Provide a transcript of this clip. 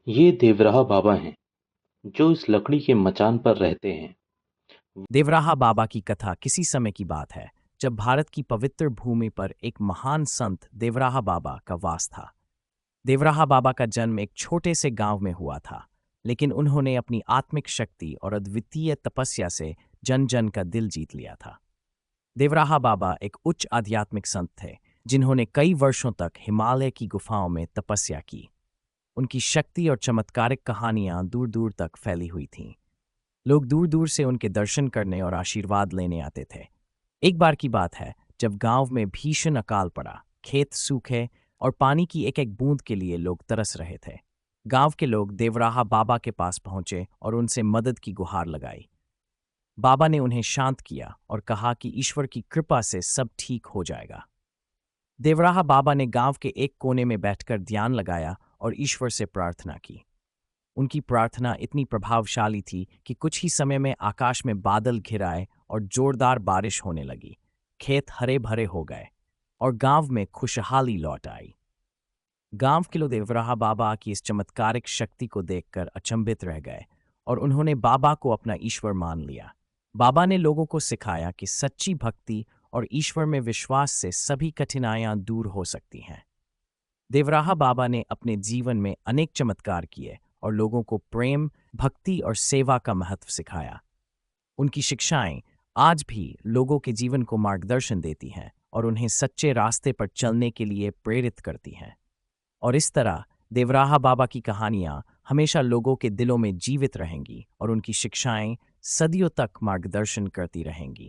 ये देवराहा बाबा हैं, जो इस लकड़ी के मचान पर रहते हैं। देवराहा बाबा की कथा किसी समय की बात है, जब भारत की पवित्र भूमि पर एक महान संत देवराहा बाबा का वास था। देवराहा बाबा का जन्म एक छोटे से गांव में हुआ था, लेकिन उन्होंने अपनी आत्मिक शक्ति और अद्वितीय तपस्या से जन जन का दिल जीत लिया था। देवराहा बाबा एक उच्च आध्यात्मिक संत थे, जिन्होंने कई वर्षों तक हिमालय की गुफाओं में तपस्या की। उनकी शक्ति और चमत्कारिक कहानियां दूर दूर तक फैली हुई थीं। लोग दूर दूर से उनके दर्शन करने और आशीर्वाद लेने आते थे। एक बार की बात है, जब गांव में भीषण अकाल पड़ा, खेत सूखे और पानी की एक एक बूंद के लिए लोग तरस रहे थे। गांव के लोग देवराहा बाबा के पास पहुंचे और उनसे मदद की गुहार लगाई। बाबा ने उन्हें शांत किया और कहा कि ईश्वर की कृपा से सब ठीक हो जाएगा। देवराहा बाबा ने गांव के एक कोने में बैठकर ध्यान लगाया और ईश्वर से प्रार्थना की। उनकी प्रार्थना इतनी प्रभावशाली थी कि कुछ ही समय में आकाश में बादल घिर आए और जोरदार बारिश होने लगी। खेत हरे भरे हो गए और गांव में खुशहाली लौट आई। गांव के लोग देवराहा बाबा की इस चमत्कारिक शक्ति को देखकर अचंभित रह गए और उन्होंने बाबा को अपना ईश्वर मान लिया। बाबा ने लोगों को सिखाया कि सच्ची भक्ति और ईश्वर में विश्वास से सभी कठिनाइयां दूर हो सकती हैं। देवराहा बाबा ने अपने जीवन में अनेक चमत्कार किए और लोगों को प्रेम, भक्ति और सेवा का महत्व सिखाया। उनकी शिक्षाएं आज भी लोगों के जीवन को मार्गदर्शन देती हैं और उन्हें सच्चे रास्ते पर चलने के लिए प्रेरित करती हैं। और इस तरह देवराहा बाबा की कहानियां हमेशा लोगों के दिलों में जीवित रहेंगी और उनकी शिक्षाएं सदियों तक मार्गदर्शन करती रहेंगी।